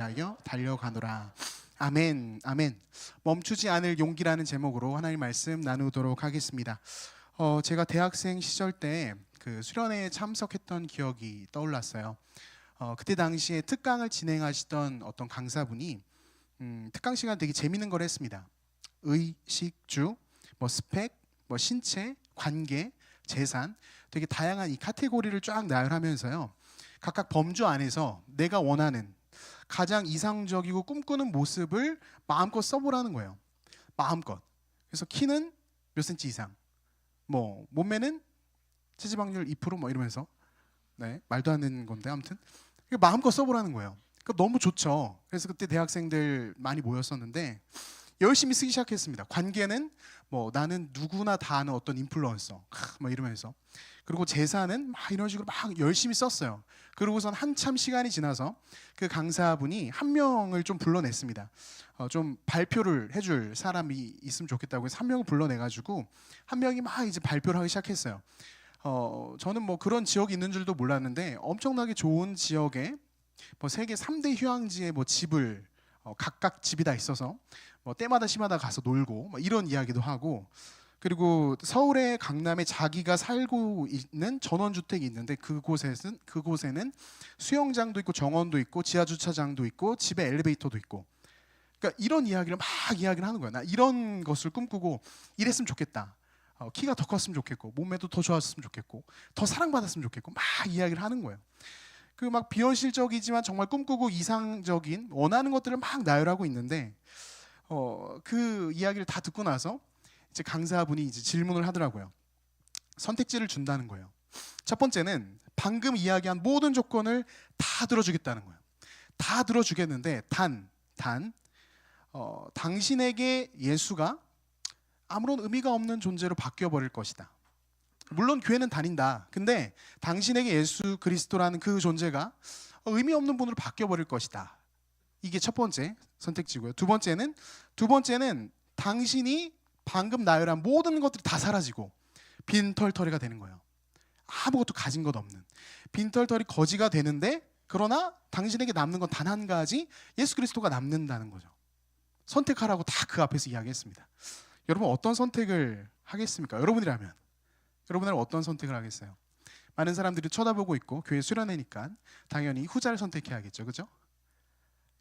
하여 달려가노라. 아멘, 아멘. 멈추지 않을 용기라는 제목으로 하나님 말씀 나누도록 하겠습니다. 제가 대학생 시절 때 그 수련회에 참석했던 기억이 떠올랐어요. 그때 당시에 특강을 진행하시던 어떤 강사분이 특강 시간 되게 재밌는 걸 했습니다. 의식주, 스펙, 신체, 관계, 재산, 되게 다양한 이 카테고리를 쫙 나열하면서요, 각각 범주 안에서 내가 원하는 가장 이상적이고 꿈꾸는 모습을 마음껏 써보라는 거예요. 마음껏. 그래서 키는 몇 센치 이상, 몸매는 체지방률 2% 이러면서, 네, 말도 안 되는 건데 아무튼 마음껏 써보라는 거예요. 그러니까 너무 좋죠. 그래서 그때 대학생들 많이 모였었는데 열심히 쓰기 시작했습니다. 관계는 나는 누구나 다 아는 어떤 인플루언서 이러면서, 그리고 재산은 이런 식으로 열심히 썼어요. 그러고선 한참 시간이 지나서 그 강사분이 한 명을 좀 불러냈습니다. 좀 발표를 해줄 사람이 있으면 좋겠다고 해서 한 명을 불러내가지고 한 명이 이제 발표를 하기 시작했어요. 저는 그런 지역이 있는 줄도 몰랐는데 엄청나게 좋은 지역에 세계 3대 휴양지에 집을 각각 집이 다 있어서 때마다 시마다 가서 놀고 이런 이야기도 하고, 그리고 서울의 강남에 자기가 살고 있는 전원주택이 있는데 그곳에는 수영장도 있고 정원도 있고 지하주차장도 있고 집에 엘리베이터도 있고, 그러니까 이런 이야기를 이야기를 하는 거야. 나 이런 것을 꿈꾸고 이랬으면 좋겠다. 키가 더 컸으면 좋겠고 몸매도 더 좋았으면 좋겠고 더 사랑받았으면 좋겠고 이야기를 하는 거예요. 그 비현실적이지만 정말 꿈꾸고 이상적인 원하는 것들을 나열하고 있는데, 그 이야기를 다 듣고 나서 이제 강사분이 이제 질문을 하더라고요. 선택지를 준다는 거예요. 첫 번째는 방금 이야기한 모든 조건을 다 들어주겠다는 거예요. 다 들어주겠는데 당신에게 예수가 아무런 의미가 없는 존재로 바뀌어버릴 것이다. 물론 교회는 다닌다. 근데 당신에게 예수 그리스도라는 그 존재가 의미 없는 분으로 바뀌어버릴 것이다. 이게 첫 번째 선택지고요. 두 번째는 당신이 방금 나열한 모든 것들이 다 사라지고 빈털터리가 되는 거예요. 아무것도 가진 것 없는 빈털터리 거지가 되는데, 그러나 당신에게 남는 건 단 한 가지, 예수 그리스도가 남는다는 거죠. 선택하라고 다 그 앞에서 이야기했습니다. 여러분 어떤 선택을 하겠습니까? 여러분이라면 여러분은 어떤 선택을 하겠어요? 많은 사람들이 쳐다보고 있고 교회 수련회니까 당연히 후자를 선택해야겠죠, 그죠?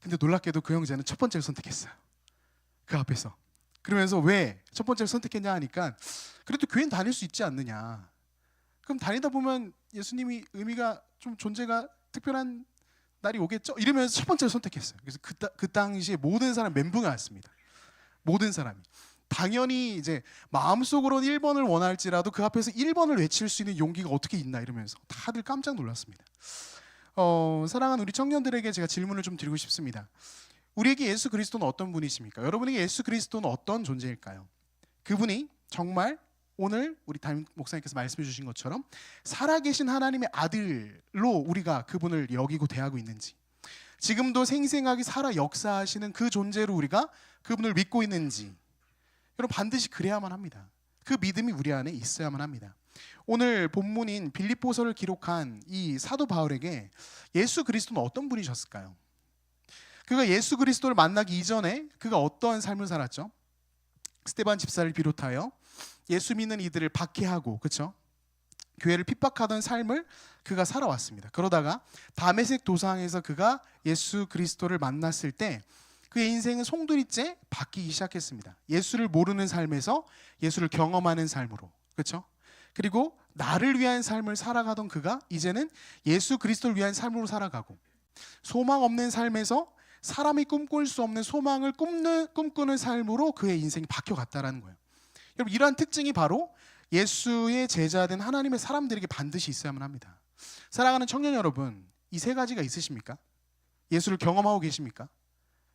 근데 놀랍게도 그 형제는 첫 번째를 선택했어요. 그 앞에서. 그러면서 왜 첫 번째를 선택했냐 하니까, 그래도 교회는 다닐 수 있지 않느냐. 그럼 다니다 보면 예수님이 의미가 좀 존재가 특별한 날이 오겠죠? 이러면서 첫 번째를 선택했어요. 그래서 그 당시에 모든 사람 멘붕이 왔습니다. 모든 사람이. 당연히 이제 마음속으로는 1번을 원할지라도 그 앞에서 1번을 외칠 수 있는 용기가 어떻게 있나 이러면서 다들 깜짝 놀랐습니다. 사랑하는 우리 청년들에게 제가 질문을 좀 드리고 싶습니다. 우리에게 예수 그리스도는 어떤 분이십니까? 여러분에게 예수 그리스도는 어떤 존재일까요? 그분이 정말 오늘 우리 담임 목사님께서 말씀해 주신 것처럼 살아계신 하나님의 아들로 우리가 그분을 여기고 대하고 있는지, 지금도 생생하게 살아 역사하시는 그 존재로 우리가 그분을 믿고 있는지, 여러분 반드시 그래야만 합니다. 그 믿음이 우리 안에 있어야만 합니다. 오늘 본문인 빌립보서를 기록한 이 사도 바울에게 예수 그리스도는 어떤 분이셨을까요? 그가 예수 그리스도를 만나기 이전에 그가 어떤 삶을 살았죠? 스데반 집사를 비롯하여 예수 믿는 이들을 박해하고, 그렇죠? 교회를 핍박하던 삶을 그가 살아왔습니다. 그러다가 다메섹 도상에서 그가 예수 그리스도를 만났을 때 그의 인생은 송두리째 바뀌기 시작했습니다. 예수를 모르는 삶에서 예수를 경험하는 삶으로, 그렇죠? 그리고 나를 위한 삶을 살아가던 그가 이제는 예수 그리스도를 위한 삶으로 살아가고, 소망 없는 삶에서 사람이 꿈꿀 수 없는 소망을 꿈꾸는 삶으로 그의 인생이 바뀌어갔다라는 거예요. 여러분 이러한 특징이 바로 예수의 제자된 하나님의 사람들에게 반드시 있어야만 합니다. 사랑하는 청년 여러분, 이 세 가지가 있으십니까? 예수를 경험하고 계십니까?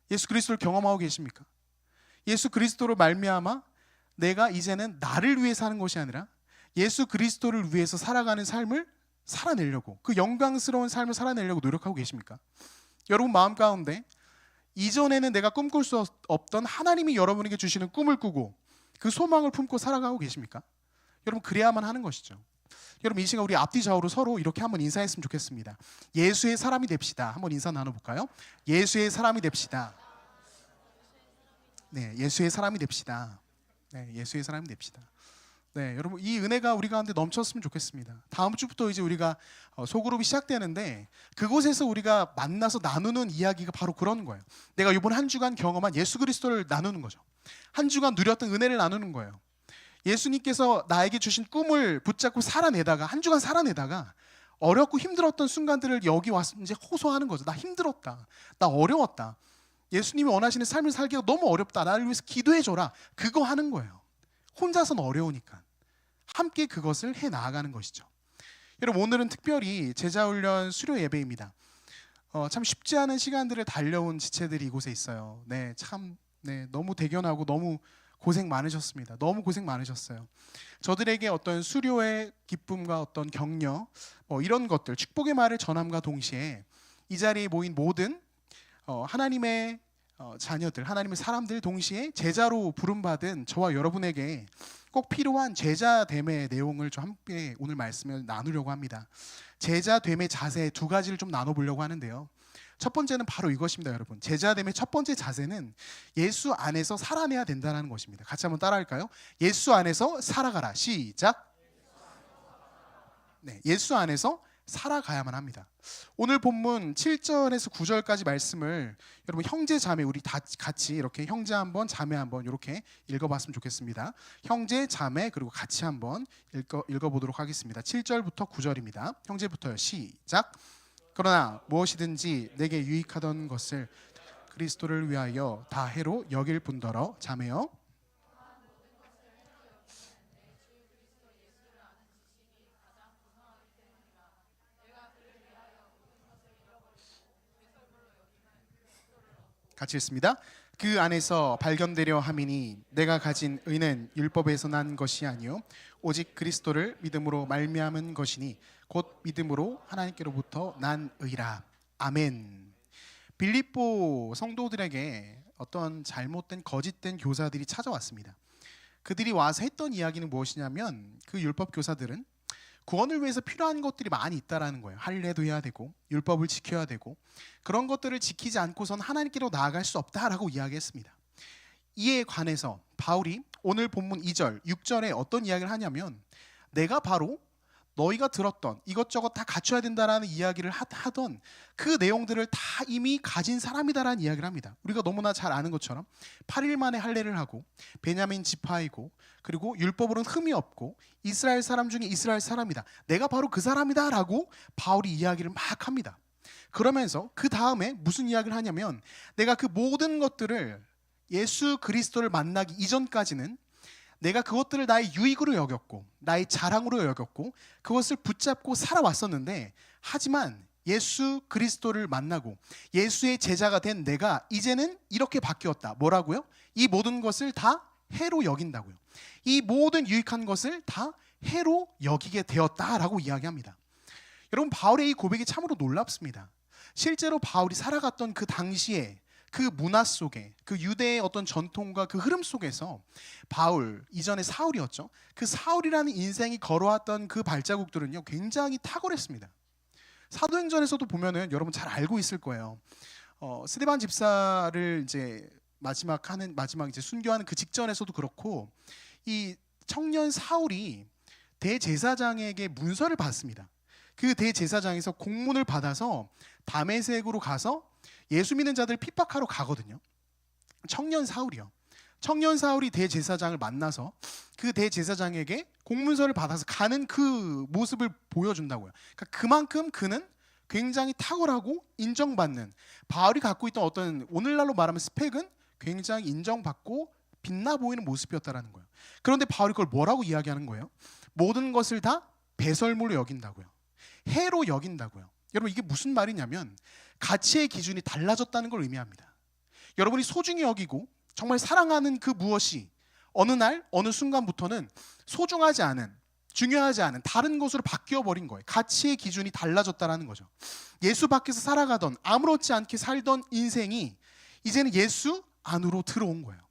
예수 그리스도를 경험하고 계십니까? 예수 그리스도로 말미암아 내가 이제는 나를 위해 사는 것이 아니라 예수 그리스도를 위해서 살아가는 삶을 살아내려고, 그 영광스러운 삶을 살아내려고 노력하고 계십니까? 여러분 마음 가운데 이전에는 내가 꿈꿀 수 없던 하나님이 여러분에게 주시는 꿈을 꾸고 그 소망을 품고 살아가고 계십니까? 여러분 그래야만 하는 것이죠. 여러분 이 시간 우리 앞뒤 좌우로 서로 이렇게 한번 인사했으면 좋겠습니다. 예수의 사람이 됩시다. 한번 인사 나눠볼까요? 예수의 사람이 됩시다. 네, 예수의 사람이 됩시다. 네, 예수의 사람이 됩시다. 네, 여러분 이 은혜가 우리 가운데 넘쳤으면 좋겠습니다. 다음 주부터 이제 우리가 소그룹이 시작되는데 그곳에서 우리가 만나서 나누는 이야기가 바로 그런 거예요. 내가 이번 한 주간 경험한 예수 그리스도를 나누는 거죠. 한 주간 누렸던 은혜를 나누는 거예요. 예수님께서 나에게 주신 꿈을 붙잡고 살아내다가 한 주간 살아내다가 어렵고 힘들었던 순간들을 여기 와서 이제 호소하는 거죠. 나 힘들었다. 나 어려웠다. 예수님이 원하시는 삶을 살기가 너무 어렵다. 나를 위해서 기도해줘라. 그거 하는 거예요. 혼자서는 어려우니까. 함께 그것을 해 나아가는 것이죠. 여러분 오늘은 특별히 제자훈련 수료 예배입니다. 참 쉽지 않은 시간들을 달려온 지체들이 이곳에 있어요. 네, 참 너무 대견하고 너무 고생 많으셨습니다. 너무 고생 많으셨어요. 저들에게 어떤 수료의 기쁨과 어떤 격려 이런 것들 축복의 말을 전함과 동시에 이 자리에 모인 모든 하나님의 자녀들, 하나님의 사람들 동시에 제자로 부름받은 저와 여러분에게 꼭 필요한 제자됨의 내용을 좀 함께 오늘 말씀을 나누려고 합니다. 제자됨의 자세 두 가지를 좀 나눠보려고 하는데요. 첫 번째는 바로 이것입니다, 여러분. 제자됨의 첫 번째 자세는 예수 안에서 살아내야 된다는 것입니다. 같이 한번 따라할까요? 예수 안에서 살아가라. 시작. 네, 예수 안에서 살아가야만 합니다. 오늘 본문 7절에서 9절까지 말씀을 여러분 형제 자매 우리 다 같이 이렇게 형제 한번 자매 한번 이렇게 읽어봤으면 좋겠습니다. 형제 자매 그리고 같이 한번 읽어보도록 하겠습니다. 7절부터 9절입니다. 형제부터요. 시작. 그러나 무엇이든지 내게 유익하던 것을 그리스도를 위하여 다 해로 여길 뿐더러 자매여 같이 읽습니다. 그 안에서 발견되려 함이니 내가 가진 의는 율법에서 난 것이 아니요 오직 그리스도를 믿음으로 말미암은 것이니 곧 믿음으로 하나님께로부터 난 의라. 아멘. 빌립보 성도들에게 어떤 잘못된 거짓된 교사들이 찾아왔습니다. 그들이 와서 했던 이야기는 무엇이냐면 그 율법 교사들은 구원을 위해서 필요한 것들이 많이 있다라는 거예요. 할례도 해야 되고 율법을 지켜야 되고 그런 것들을 지키지 않고선 하나님께로 나아갈 수 없다라고 이야기했습니다. 이에 관해서 바울이 오늘 본문 2절, 6절에 어떤 이야기를 하냐면 내가 바로 너희가 들었던 이것저것 다 갖춰야 된다라는 이야기를 하던 그 내용들을 다 이미 가진 사람이다라는 이야기를 합니다. 우리가 너무나 잘 아는 것처럼 8일 만에 할례를 하고 베냐민 지파이고 그리고 율법으로는 흠이 없고 이스라엘 사람 중에 이스라엘 사람이다. 내가 바로 그 사람이다라고 바울이 이야기를 막 합니다. 그러면서 그 다음에 무슨 이야기를 하냐면 내가 그 모든 것들을 예수 그리스도를 만나기 이전까지는 내가 그것들을 나의 유익으로 여겼고 나의 자랑으로 여겼고 그것을 붙잡고 살아왔었는데 하지만 예수 그리스도를 만나고 예수의 제자가 된 내가 이제는 이렇게 바뀌었다. 뭐라고요? 이 모든 것을 다 해로 여긴다고요. 이 모든 유익한 것을 다 해로 여기게 되었다라고 이야기합니다. 여러분 바울의 이 고백이 참으로 놀랍습니다. 실제로 바울이 살아갔던 그 당시에 그 문화 속에 그 유대의 어떤 전통과 그 흐름 속에서 바울, 이전에 사울이었죠. 그 사울이라는 인생이 걸어왔던 그 발자국들은요 굉장히 탁월했습니다. 사도행전에서도 보면은 여러분 잘 알고 있을 거예요. 스데반 집사를 이제 마지막 이제 순교하는 그 직전에서도 그렇고 이 청년 사울이 대제사장에게 문서를 받습니다. 그 대제사장에서 공문을 받아서 다메섹으로 가서 예수 믿는 자들 핍박하러 가거든요. 청년 사울이요. 청년 사울이 대제사장을 만나서 그 대제사장에게 공문서를 받아서 가는 그 모습을 보여준다고요. 그러니까 그만큼 그는 굉장히 탁월하고 인정받는 바울이 갖고 있던 어떤 오늘날로 말하면 스펙은 굉장히 인정받고 빛나 보이는 모습이었다라는 거예요. 그런데 바울이 그걸 뭐라고 이야기하는 거예요? 모든 것을 다 배설물로 여긴다고요. 해로 여긴다고요. 여러분 이게 무슨 말이냐면 가치의 기준이 달라졌다는 걸 의미합니다. 여러분이 소중히 여기고 정말 사랑하는 그 무엇이 어느 날 어느 순간부터는 소중하지 않은 중요하지 않은 다른 것으로 바뀌어버린 거예요. 가치의 기준이 달라졌다는 거죠. 예수 밖에서 살아가던 아무렇지 않게 살던 인생이 이제는 예수 안으로 들어온 거예요.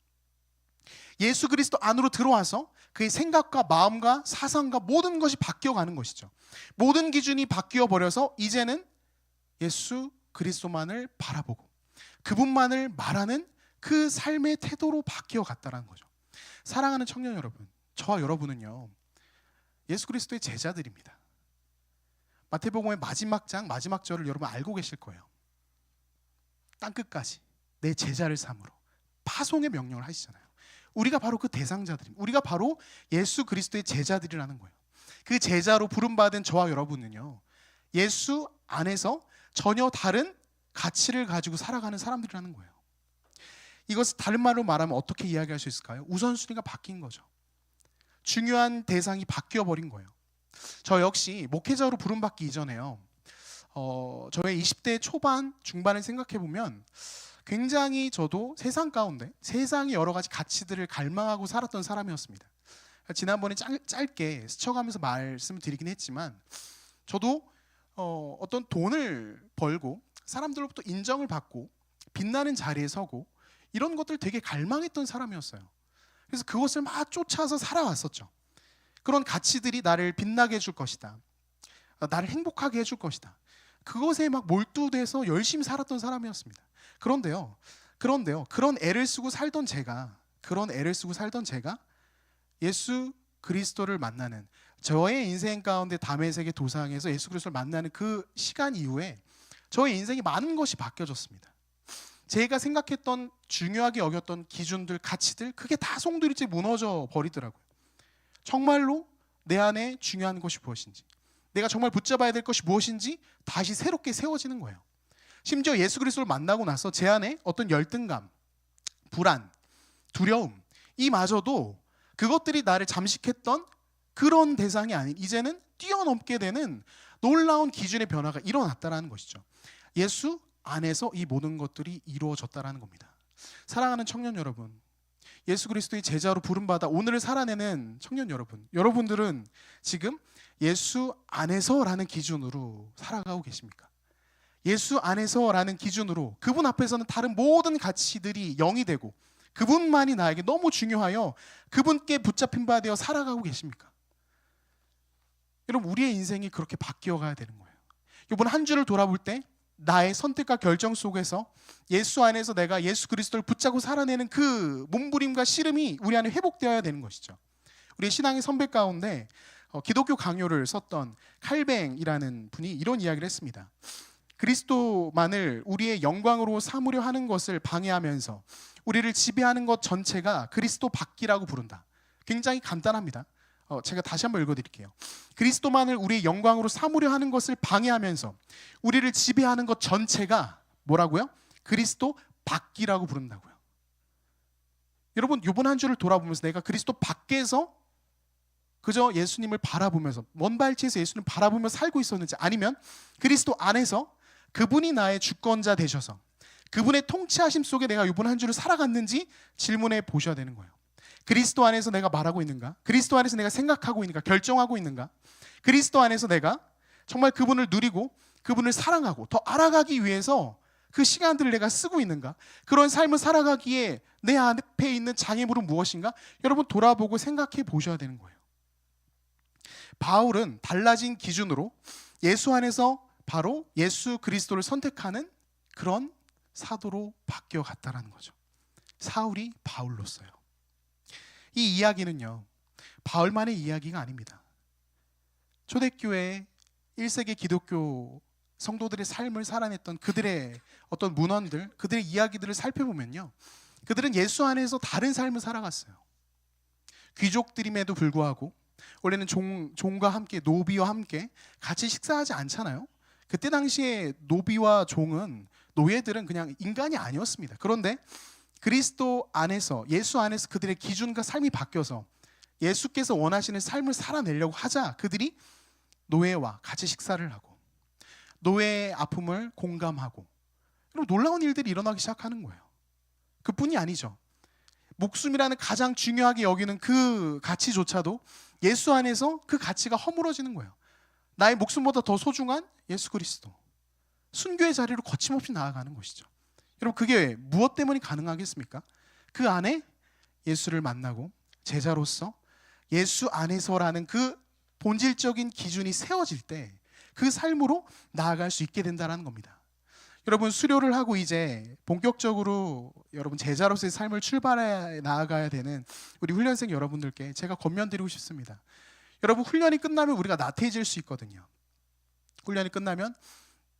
예수 그리스도 안으로 들어와서 그의 생각과 마음과 사상과 모든 것이 바뀌어가는 것이죠. 모든 기준이 바뀌어 버려서 이제는 예수 그리스도만을 바라보고 그분만을 말하는 그 삶의 태도로 바뀌어 갔다는 거죠. 사랑하는 청년 여러분, 저와 여러분은요 예수 그리스도의 제자들입니다. 마태복음의 마지막 장 마지막 절을 여러분 알고 계실 거예요. 땅끝까지 내 제자를 삼으로 파송의 명령을 하시잖아요. 우리가 바로 그 대상자들입니다. 우리가 바로 예수 그리스도의 제자들이라는 거예요. 그 제자로 부름받은 저와 여러분은요 예수 안에서 전혀 다른 가치를 가지고 살아가는 사람들이라는 거예요. 이것을 다른 말로 말하면 어떻게 이야기할 수 있을까요? 우선순위가 바뀐 거죠. 중요한 대상이 바뀌어 버린 거예요. 저 역시 목회자로 부름받기 이전에요 저의 20대 초반 중반을 생각해 보면 굉장히 저도 세상 가운데 세상의 여러 가지 가치들을 갈망하고 살았던 사람이었습니다. 지난번에 짧게 스쳐가면서 말씀을 드리긴 했지만 저도 어떤 돈을 벌고 사람들로부터 인정을 받고 빛나는 자리에 서고 이런 것들 되게 갈망했던 사람이었어요. 그래서 그것을 막 쫓아서 살아왔었죠. 그런 가치들이 나를 빛나게 해줄 것이다, 나를 행복하게 해줄 것이다, 그것에 막 몰두돼서 열심히 살았던 사람이었습니다. 그런데요 그런 애를 쓰고 살던 제가 예수 그리스도를 만나는 저의 인생 가운데 다메섹의 도상에서 예수 그리스도를 만나는 그 시간 이후에 저의 인생이 많은 것이 바뀌어졌습니다. 제가 생각했던 중요하게 여겼던 기준들, 가치들 그게 다 송두리째 무너져 버리더라고요. 정말로 내 안에 중요한 것이 무엇인지, 내가 정말 붙잡아야 될 것이 무엇인지 다시 새롭게 세워지는 거예요. 심지어 예수 그리스도를 만나고 나서 제 안에 어떤 열등감, 불안, 두려움 이마저도 그것들이 나를 잠식했던 그런 대상이 아닌 이제는 뛰어넘게 되는 놀라운 기준의 변화가 일어났다는 것이죠. 예수 안에서 이 모든 것들이 이루어졌다는 겁니다. 사랑하는 청년 여러분, 예수 그리스도의 제자로 부름받아 오늘을 살아내는 청년 여러분, 여러분들은 지금 예수 안에서라는 기준으로 살아가고 계십니까? 예수 안에서라는 기준으로 그분 앞에서는 다른 모든 가치들이 0이 되고 그분만이 나에게 너무 중요하여 그분께 붙잡힌 바 되어 살아가고 계십니까? 여러분, 우리의 인생이 그렇게 바뀌어가야 되는 거예요. 이번 한 주를 돌아볼 때 나의 선택과 결정 속에서 예수 안에서 내가 예수 그리스도를 붙잡고 살아내는 그 몸부림과 씨름이 우리 안에 회복되어야 되는 것이죠. 우리 신앙의 선배 가운데 기독교 강요를 썼던 칼뱅이라는 분이 이런 이야기를 했습니다. 그리스도만을 우리의 영광으로 삼으려 하는 것을 방해하면서 우리를 지배하는 것 전체가 그리스도 받기라고 부른다. 굉장히 간단합니다. 제가 다시 한번 읽어드릴게요. 그리스도만을 우리의 영광으로 삼으려 하는 것을 방해하면서 우리를 지배하는 것 전체가 뭐라고요? 그리스도 받기라고 부른다고요. 여러분, 이번 한 주를 돌아보면서 내가 그리스도 밖에서 그저 예수님을 바라보면서 먼 발치에서 예수님을 바라보며 살고 있었는지, 아니면 그리스도 안에서 그분이 나의 주권자 되셔서 그분의 통치하심 속에 내가 이번 한 주를 살아갔는지 질문해 보셔야 되는 거예요. 그리스도 안에서 내가 말하고 있는가? 그리스도 안에서 내가 생각하고 있는가? 결정하고 있는가? 그리스도 안에서 내가 정말 그분을 누리고 그분을 사랑하고 더 알아가기 위해서 그 시간들을 내가 쓰고 있는가? 그런 삶을 살아가기에 내 앞에 있는 장애물은 무엇인가? 여러분, 돌아보고 생각해 보셔야 되는 거예요. 바울은 달라진 기준으로 예수 안에서 바로 예수 그리스도를 선택하는 그런 사도로 바뀌어 갔다는 거죠. 사울이 바울로서요. 이 이야기는요, 바울만의 이야기가 아닙니다. 초대교회 1세기 기독교 성도들의 삶을 살아냈던 그들의 어떤 문헌들, 그들의 이야기들을 살펴보면요, 그들은 예수 안에서 다른 삶을 살아갔어요. 귀족들임에도 불구하고 원래는 종과 함께, 노비와 함께 같이 식사하지 않잖아요. 그때 당시에 노비와 종은, 노예들은 그냥 인간이 아니었습니다. 그런데 그리스도 안에서, 예수 안에서 그들의 기준과 삶이 바뀌어서 예수께서 원하시는 삶을 살아내려고 하자 그들이 노예와 같이 식사를 하고 노예의 아픔을 공감하고, 그리고 놀라운 일들이 일어나기 시작하는 거예요. 그뿐이 아니죠. 목숨이라는 가장 중요하게 여기는 그 가치조차도 예수 안에서 그 가치가 허물어지는 거예요. 나의 목숨보다 더 소중한 예수 그리스도, 순교의 자리로 거침없이 나아가는 것이죠. 여러분, 그게 무엇 때문에 가능하겠습니까? 그 안에 예수를 만나고 제자로서 예수 안에서라는 그 본질적인 기준이 세워질 때 그 삶으로 나아갈 수 있게 된다는 겁니다. 여러분, 수료를 하고 이제 본격적으로 여러분 제자로서의 삶을 출발해 나아가야 되는 우리 훈련생 여러분들께 제가 권면드리고 싶습니다. 여러분, 훈련이 끝나면 우리가 나태해질 수 있거든요. 훈련이 끝나면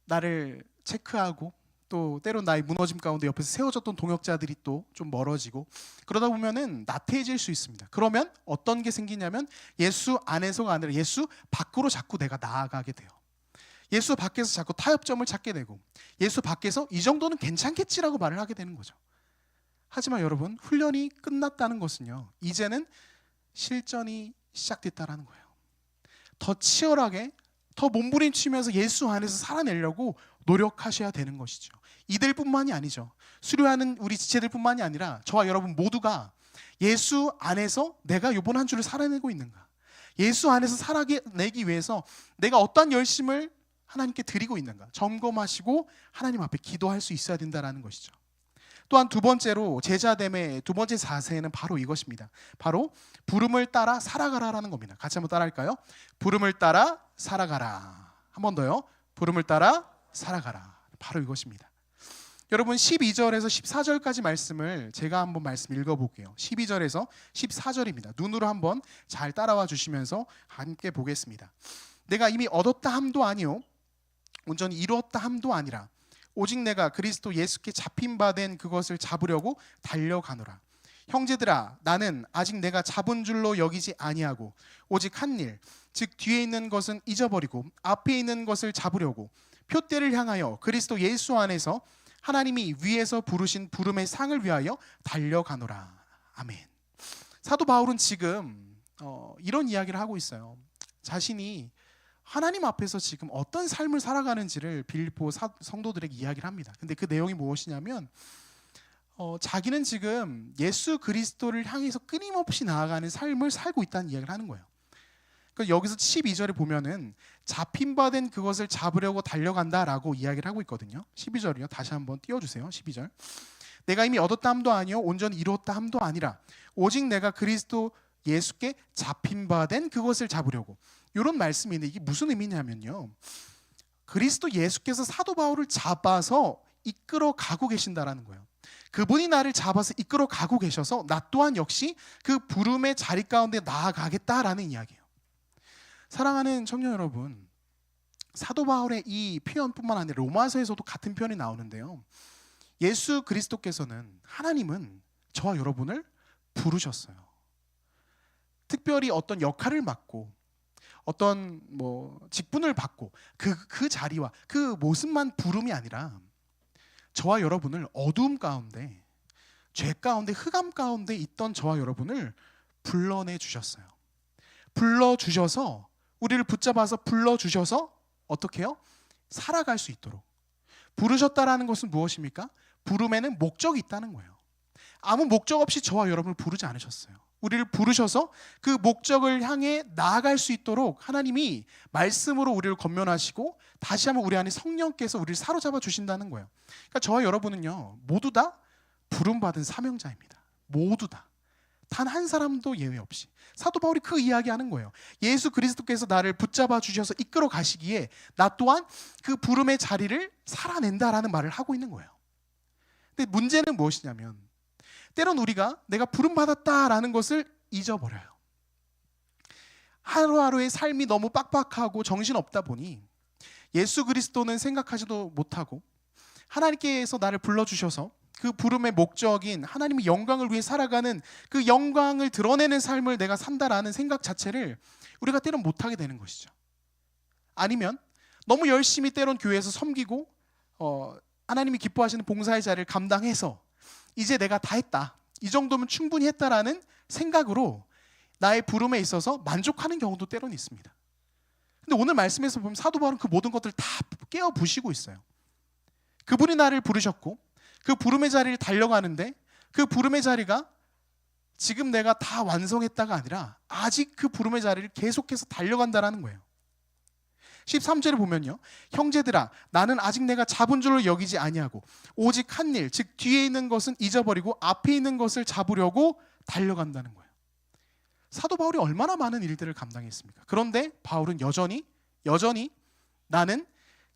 나를 체크하고 또 때론 나의 무너짐 가운데 옆에서 세워졌던 동역자들이 또 좀 멀어지고 그러다 보면은 나태해질 수 있습니다. 그러면 어떤 게 생기냐면 예수 안에서가 아니라 예수 밖으로 자꾸 내가 나아가게 돼요. 예수 밖에서 자꾸 타협점을 찾게 되고 예수 밖에서 이 정도는 괜찮겠지라고 말을 하게 되는 거죠. 하지만 여러분, 훈련이 끝났다는 것은요, 이제는 실전이 시작됐다라는 거예요. 더 치열하게 더 몸부림치면서 예수 안에서 살아내려고 노력하셔야 되는 것이죠. 이들뿐만이 아니죠. 수료하는 우리 지체들뿐만이 아니라 저와 여러분 모두가 예수 안에서 내가 이번 한 주를 살아내고 있는가, 예수 안에서 살아내기 위해서 내가 어떠한 열심을 하나님께 드리고 있는가 점검하시고 하나님 앞에 기도할 수 있어야 된다는 것이죠. 또한 두 번째로 제자됨의 두 번째 자세는 바로 이것입니다. 바로 부름을 따라 살아가라라는 겁니다. 같이 한번 따라할까요? 부름을 따라 살아가라. 한 번 더요. 부름을 따라 살아가라. 바로 이것입니다. 여러분, 12절에서 14절까지 말씀을 제가 한번 말씀 읽어볼게요. 12절에서 14절입니다. 눈으로 한번 잘 따라와 주시면서 함께 보겠습니다. 내가 이미 얻었다 함도 아니요 온전히 이루었다 함도 아니라 오직 내가 그리스도 예수께 잡힌 바 된 그것을 잡으려고 달려가노라. 형제들아, 나는 아직 내가 잡은 줄로 여기지 아니하고 오직 한 일, 즉 뒤에 있는 것은 잊어버리고 앞에 있는 것을 잡으려고 표대를 향하여 그리스도 예수 안에서 하나님이 위에서 부르신 부름의 상을 위하여 달려가노라. 아멘. 사도 바울은 지금 이런 이야기를 하고 있어요. 자신이 하나님 앞에서 지금 어떤 삶을 살아가는지를 빌립보 성도들에게 이야기를 합니다. 근데 그 내용이 무엇이냐면 자기는 지금 예수 그리스도를 향해서 끊임없이 나아가는 삶을 살고 있다는 이야기를 하는 거예요. 그러니까 여기서 12절에 보면은 잡힌 바 된 그것을 잡으려고 달려간다라고 이야기를 하고 있거든요. 12절이요. 다시 한번 띄워주세요. 12절. 내가 이미 얻었다 함도 아니요 온전히 이루었다 함도 아니라 오직 내가 그리스도 예수께 잡힌 바 된 그것을 잡으려고. 이런 말씀인데 이게 무슨 의미냐면요, 그리스도 예수께서 사도 바울을 잡아서 이끌어 가고 계신다라는 거예요. 그분이 나를 잡아서 이끌어 가고 계셔서 나 또한 역시 그 부름의 자리 가운데 나아가겠다라는 이야기예요. 사랑하는 청년 여러분, 사도 바울의 이 표현뿐만 아니라 로마서에서도 같은 표현이 나오는데요, 예수 그리스도께서는, 하나님은 저와 여러분을 부르셨어요. 특별히 어떤 역할을 맡고 어떤 직분을 받고 그 자리와 그 모습만 부름이 아니라 저와 여러분을 어두움 가운데, 죄 가운데, 흑암 가운데 있던 저와 여러분을 불러내 주셨어요. 불러주셔서, 우리를 붙잡아서 불러주셔서 어떻게 해요? 살아갈 수 있도록 부르셨다라는 것은 무엇입니까? 부름에는 목적이 있다는 거예요. 아무 목적 없이 저와 여러분을 부르지 않으셨어요. 우리를 부르셔서 그 목적을 향해 나아갈 수 있도록 하나님이 말씀으로 우리를 권면하시고 다시 한번 우리 안에 성령께서 우리를 사로잡아 주신다는 거예요. 그러니까 저와 여러분은요, 모두 다 부름받은 사명자입니다. 모두 다. 단 한 사람도 예외 없이. 사도 바울이 그 이야기하는 거예요. 예수 그리스도께서 나를 붙잡아 주셔서 이끌어 가시기에 나 또한 그 부름의 자리를 살아낸다라는 말을 하고 있는 거예요. 근데 문제는 무엇이냐면 때론 우리가 내가 부름받았다라는 것을 잊어버려요. 하루하루의 삶이 너무 빡빡하고 정신없다 보니 예수 그리스도는 생각하지도 못하고 하나님께서 나를 불러주셔서 그 부름의 목적인 하나님의 영광을 위해 살아가는 그 영광을 드러내는 삶을 내가 산다라는 생각 자체를 우리가 때론 못하게 되는 것이죠. 아니면 너무 열심히 때론 교회에서 섬기고 하나님이 기뻐하시는 봉사의 자리를 감당해서 이제 내가 다 했다, 이 정도면 충분히 했다라는 생각으로 나의 부름에 있어서 만족하는 경우도 때론 있습니다. 근데 오늘 말씀에서 보면 사도 바울은 그 모든 것들을 다 깨어 부시고 있어요. 그분이 나를 부르셨고 그 부름의 자리를 달려가는데 그 부름의 자리가 지금 내가 다 완성했다가 아니라 아직 그 부름의 자리를 계속해서 달려간다라는 거예요. 13절에 보면요, 형제들아, 나는 아직 내가 잡은 줄로 여기지 아니하고 오직 한 일, 즉 뒤에 있는 것은 잊어버리고 앞에 있는 것을 잡으려고 달려간다는 거예요. 사도 바울이 얼마나 많은 일들을 감당했습니까? 그런데 바울은 여전히 나는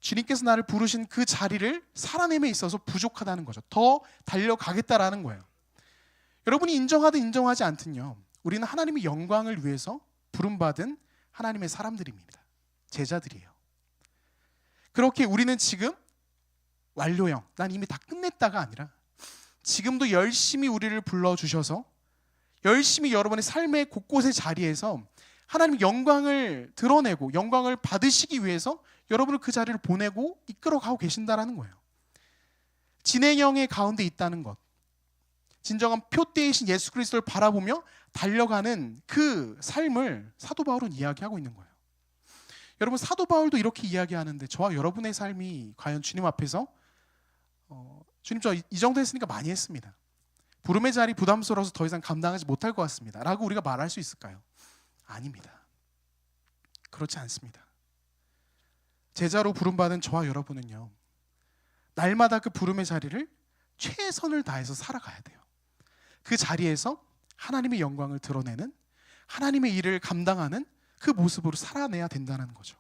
주님께서 나를 부르신 그 자리를 살아냄에 있어서 부족하다는 거죠. 더 달려가겠다라는 거예요. 여러분이 인정하든 인정하지 않든요, 우리는 하나님의 영광을 위해서 부름받은 하나님의 사람들입니다. 제자들이에요. 그렇게 우리는 지금 완료형, 난 이미 다 끝냈다가 아니라 지금도 열심히 우리를 불러주셔서 열심히 여러분의 삶의 곳곳의 자리에서 하나님의 영광을 드러내고 영광을 받으시기 위해서 여러분을 그 자리를 보내고 이끌어가고 계신다는 거예요. 진행형의 가운데 있다는 것, 진정한 표대이신 예수 그리스도를 바라보며 달려가는 그 삶을 사도 바울은 이야기하고 있는 거예요. 여러분, 사도 바울도 이렇게 이야기하는데 저와 여러분의 삶이 과연 주님 앞에서 주님 저 이 정도 했으니까 많이 했습니다, 부름의 자리 부담스러워서 더 이상 감당하지 못할 것 같습니다 라고 우리가 말할 수 있을까요? 아닙니다. 그렇지 않습니다. 제자로 부름받은 저와 여러분은요, 날마다 그 부름의 자리를 최선을 다해서 살아가야 돼요. 그 자리에서 하나님의 영광을 드러내는, 하나님의 일을 감당하는 그 모습으로 살아내야 된다는 거죠.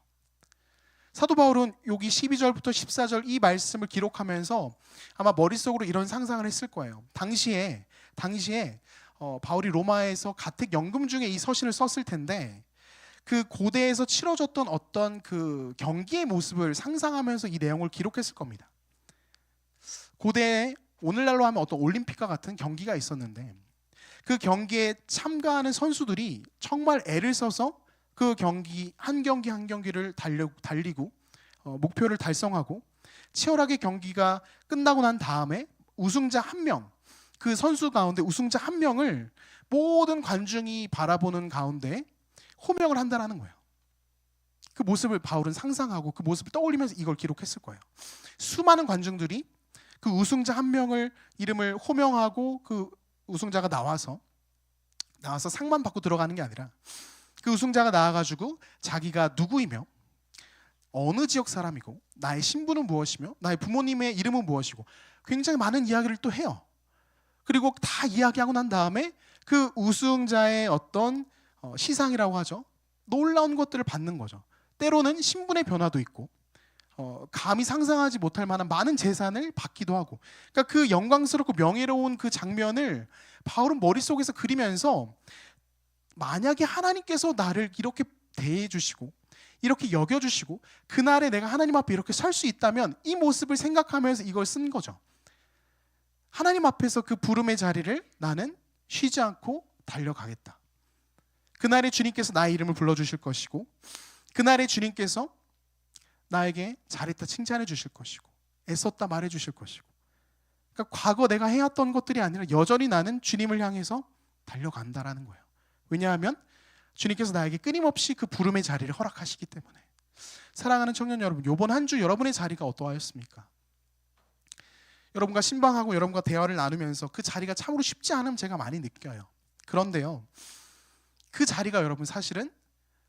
사도 바울은 여기 12절부터 14절 이 말씀을 기록하면서 아마 머릿속으로 이런 상상을 했을 거예요. 당시에 바울이 로마에서 가택연금 중에 이 서신을 썼을 텐데 그 고대에서 치러졌던 어떤 그 경기의 모습을 상상하면서 이 내용을 기록했을 겁니다. 고대에 오늘날로 하면 어떤 올림픽과 같은 경기가 있었는데 그 경기에 참가하는 선수들이 정말 애를 써서 그 경기 한 경기를 달리고 목표를 달성하고 치열하게 경기가 끝나고 난 다음에 우승자 한 명, 그 선수 가운데 우승자 한 명을 모든 관중이 바라보는 가운데 호명을 한다는 거예요. 그 모습을 바울은 상상하고 그 모습을 떠올리면서 이걸 기록했을 거예요. 수많은 관중들이 그 우승자 한 명을 이름을 호명하고 그 우승자가 나와서 상만 받고 들어가는 게 아니라 그 우승자가 나와가지고 자기가 누구이며 어느 지역 사람이고 나의 신분은 무엇이며 나의 부모님의 이름은 무엇이고 굉장히 많은 이야기를 또 해요. 그리고 다 이야기하고 난 다음에 그 우승자의 어떤 시상이라고 하죠, 놀라운 것들을 받는 거죠. 때로는 신분의 변화도 있고 감히 상상하지 못할 만한 많은 재산을 받기도 하고, 그러니까 그 영광스럽고 명예로운 그 장면을 바울은 머릿속에서 그리면서 만약에 하나님께서 나를 이렇게 대해주시고 이렇게 여겨주시고 그날에 내가 하나님 앞에 이렇게 설 수 있다면 이 모습을 생각하면서 이걸 쓴 거죠. 하나님 앞에서 그 부름의 자리를 나는 쉬지 않고 달려가겠다. 그날에 주님께서 나의 이름을 불러주실 것이고 그날에 주님께서 나에게 잘했다 칭찬해 주실 것이고 애썼다 말해 주실 것이고, 그러니까 과거 내가 해왔던 것들이 아니라 여전히 나는 주님을 향해서 달려간다라는 거예요. 왜냐하면 주님께서 나에게 끊임없이 그 부름의 자리를 허락하시기 때문에. 사랑하는 청년 여러분, 이번 한 주 여러분의 자리가 어떠하였습니까? 여러분과 신방하고 여러분과 대화를 나누면서 그 자리가 참으로 쉽지 않음 제가 많이 느껴요. 그런데요, 그 자리가 여러분 사실은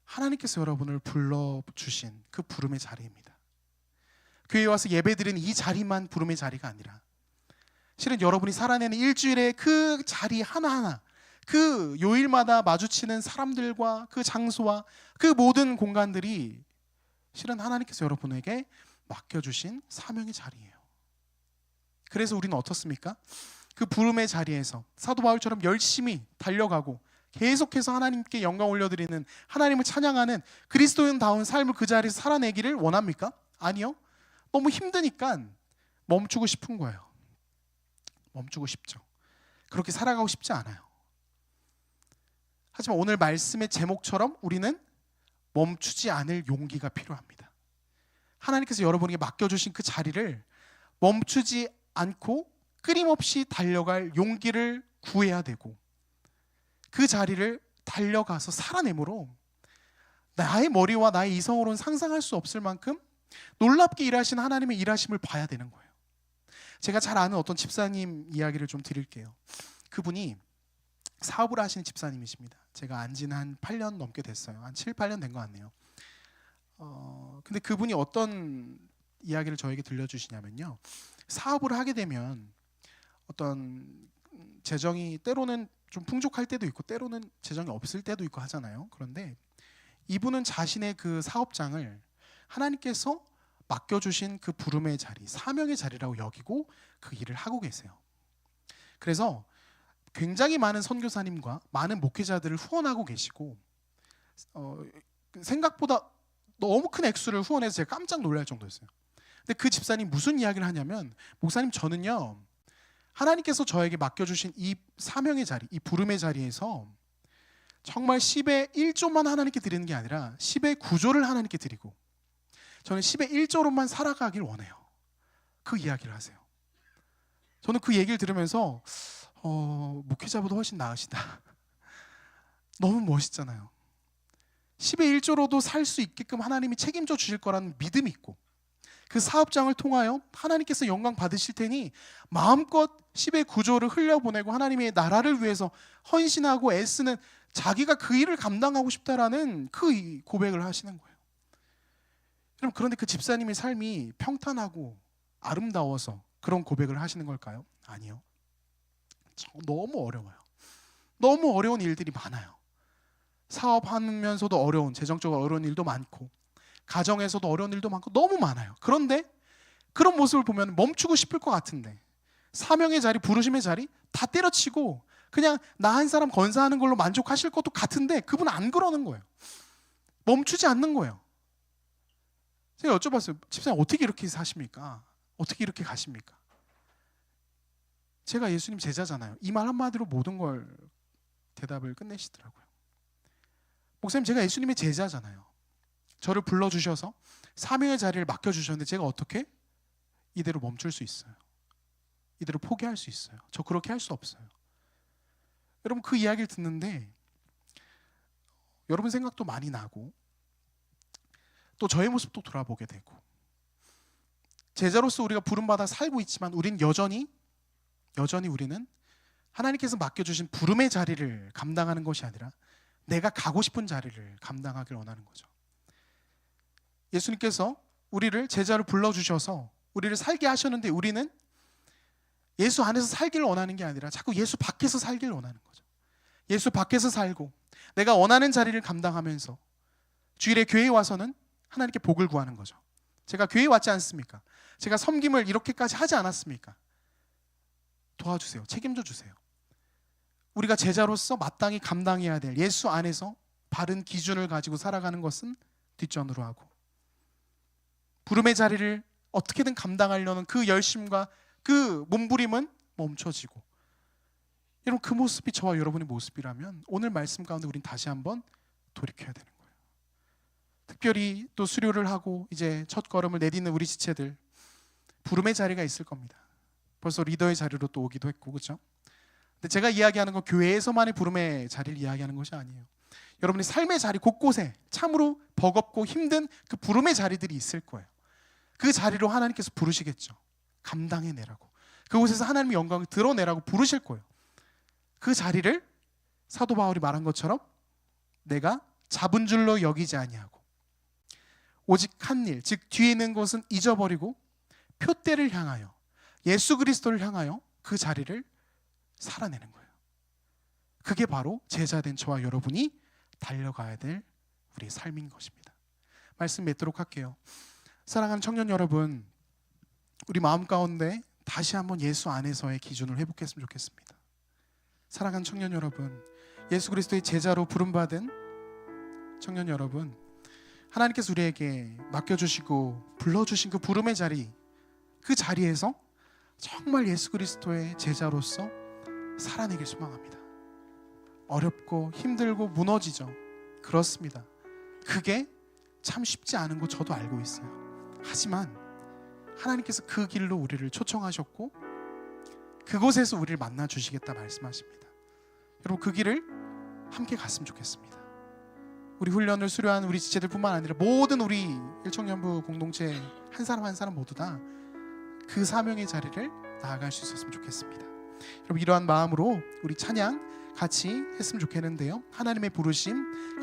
하나님께서 여러분을 불러주신 그 부름의 자리입니다. 교회에 와서 예배드리는 이 자리만 부름의 자리가 아니라 실은 여러분이 살아내는 일주일의 그 자리 하나하나, 그 요일마다 마주치는 사람들과 그 장소와 그 모든 공간들이 실은 하나님께서 여러분에게 맡겨주신 사명의 자리예요. 그래서 우리는 어떻습니까? 그 부름의 자리에서 사도 바울처럼 열심히 달려가고 계속해서 하나님께 영광 올려드리는, 하나님을 찬양하는 그리스도인다운 삶을 그 자리에서 살아내기를 원합니까? 아니요. 너무 힘드니까 멈추고 싶은 거예요. 멈추고 싶죠. 그렇게 살아가고 싶지 않아요. 하지만 오늘 말씀의 제목처럼 우리는 멈추지 않을 용기가 필요합니다. 하나님께서 여러분에게 맡겨주신 그 자리를 멈추지 않고 끊임없이 달려갈 용기를 구해야 되고, 그 자리를 달려가서 살아내므로 나의 머리와 나의 이성으로는 상상할 수 없을 만큼 놀랍게 일하신 하나님의 일하심을 봐야 되는 거예요. 제가 잘 아는 어떤 집사님 이야기를 좀 드릴게요. 그분이 사업을 하시는 집사님이십니다. 제가 안 지는 한 8년 넘게 됐어요. 한 7, 8년 된 것 같네요. 근데 그분이 어떤 이야기를 저에게 들려주시냐면요, 사업을 하게 되면 어떤 재정이 때로는 좀 풍족할 때도 있고 때로는 재정이 없을 때도 있고 하잖아요. 그런데 이분은 자신의 그 사업장을 하나님께서 맡겨주신 그 부름의 자리, 사명의 자리라고 여기고 그 일을 하고 계세요. 그래서 굉장히 많은 선교사님과 많은 목회자들을 후원하고 계시고 생각보다 너무 큰 액수를 후원해서 제가 깜짝 놀랄 정도였어요. 근데 그 집사님 무슨 이야기를 하냐면, 목사님 저는요 하나님께서 저에게 맡겨주신 이 사명의 자리, 이 부름의 자리에서 정말 10의 1조만 하나님께 드리는 게 아니라 10의 9조를 하나님께 드리고 저는 10의 1조로만 살아가길 원해요. 그 이야기를 하세요. 저는 그 얘기를 들으면서 목회자보다 훨씬 나으시다. 너무 멋있잖아요. 10의 1조로도 살 수 있게끔 하나님이 책임져 주실 거라는 믿음이 있고, 그 사업장을 통하여 하나님께서 영광 받으실 테니 마음껏 10의 9조를 흘려보내고 하나님의 나라를 위해서 헌신하고 애쓰는, 자기가 그 일을 감당하고 싶다라는 그 고백을 하시는 거예요. 여러분, 그런데 그 집사님의 삶이 평탄하고 아름다워서 그런 고백을 하시는 걸까요? 아니요. 너무 어려워요. 너무 어려운 일들이 많아요. 사업하면서도 어려운, 재정적으로 어려운 일도 많고, 가정에서도 어려운 일도 많고 너무 많아요. 그런데 그런 모습을 보면 멈추고 싶을 것 같은데, 사명의 자리, 부르심의 자리 다 때려치고 그냥 나 한 사람 건사하는 걸로 만족하실 것도 같은데 그분은 안 그러는 거예요. 멈추지 않는 거예요. 제가 여쭤봤어요. 집사님 어떻게 이렇게 사십니까? 어떻게 이렇게 가십니까? 제가 예수님 제자잖아요. 이 말 한마디로 모든 걸 대답을 끝내시더라고요. 목사님, 제가 예수님의 제자잖아요. 저를 불러주셔서 사명의 자리를 맡겨주셨는데 제가 어떻게 이대로 멈출 수 있어요? 이대로 포기할 수 있어요? 저 그렇게 할 수 없어요. 여러분, 그 이야기를 듣는데 여러분 생각도 많이 나고 또 저의 모습도 돌아보게 되고, 제자로서 우리가 부름받아 살고 있지만 우리는 여전히 우리는 하나님께서 맡겨주신 부름의 자리를 감당하는 것이 아니라 내가 가고 싶은 자리를 감당하길 원하는 거죠. 예수님께서 우리를 제자로 불러주셔서 우리를 살게 하셨는데 우리는 예수 안에서 살기를 원하는 게 아니라 자꾸 예수 밖에서 살기를 원하는 거죠. 예수 밖에서 살고 내가 원하는 자리를 감당하면서 주일에 교회에 와서는 하나님께 복을 구하는 거죠. 제가 교회에 왔지 않습니까? 제가 섬김을 이렇게까지 하지 않았습니까? 도와주세요. 책임져 주세요. 우리가 제자로서 마땅히 감당해야 될 예수 안에서 바른 기준을 가지고 살아가는 것은 뒷전으로 하고, 부름의 자리를 어떻게든 감당하려는 그 열심과 그 몸부림은 멈춰지고, 여러분, 그 모습이 저와 여러분의 모습이라면 오늘 말씀 가운데 우린 다시 한번 돌이켜야 되는 거예요. 특별히 또 수료를 하고 이제 첫 걸음을 내딛는 우리 지체들, 부름의 자리가 있을 겁니다. 벌써 리더의 자리로 또 오기도 했고, 그렇죠? 근데 제가 이야기하는 건 교회에서만의 부름의 자리를 이야기하는 것이 아니에요. 여러분의 삶의 자리 곳곳에 참으로 버겁고 힘든 그 부름의 자리들이 있을 거예요. 그 자리로 하나님께서 부르시겠죠. 감당해내라고, 그곳에서 하나님의 영광을 드러내라고 부르실 거예요. 그 자리를 사도 바울이 말한 것처럼 내가 잡은 줄로 여기지 아니하고 오직 한 일, 즉 뒤에 있는 것은 잊어버리고 표대를 향하여, 예수 그리스도를 향하여 그 자리를 살아내는 거예요. 그게 바로 제자된 저와 여러분이 달려가야 될 우리의 삶인 것입니다. 말씀 맺도록 할게요. 사랑하는 청년 여러분, 우리 마음 가운데 다시 한번 예수 안에서의 기준을 회복했으면 좋겠습니다. 사랑하는 청년 여러분, 예수 그리스도의 제자로 부름받은 청년 여러분, 하나님께서 우리에게 맡겨주시고 불러주신 그 부름의 자리, 그 자리에서 정말 예수 그리스도의 제자로서 살아내길 소망합니다. 어렵고 힘들고 무너지죠. 그렇습니다. 그게 참 쉽지 않은 거 저도 알고 있어요. 하지만 하나님께서 그 길로 우리를 초청하셨고 그곳에서 우리를 만나 주시겠다 말씀하십니다. 여러분, 그 길을 함께 갔으면 좋겠습니다. 우리 훈련을 수료한 우리 지체들뿐만 아니라 모든 우리 일청년부 공동체 한 사람 한 사람 모두 다 그 사명의 자리를 나아갈 수 있었으면 좋겠습니다. 여러분, 이러한 마음으로 우리 찬양 같이 했으면 좋겠는데요. 하나님의 부르심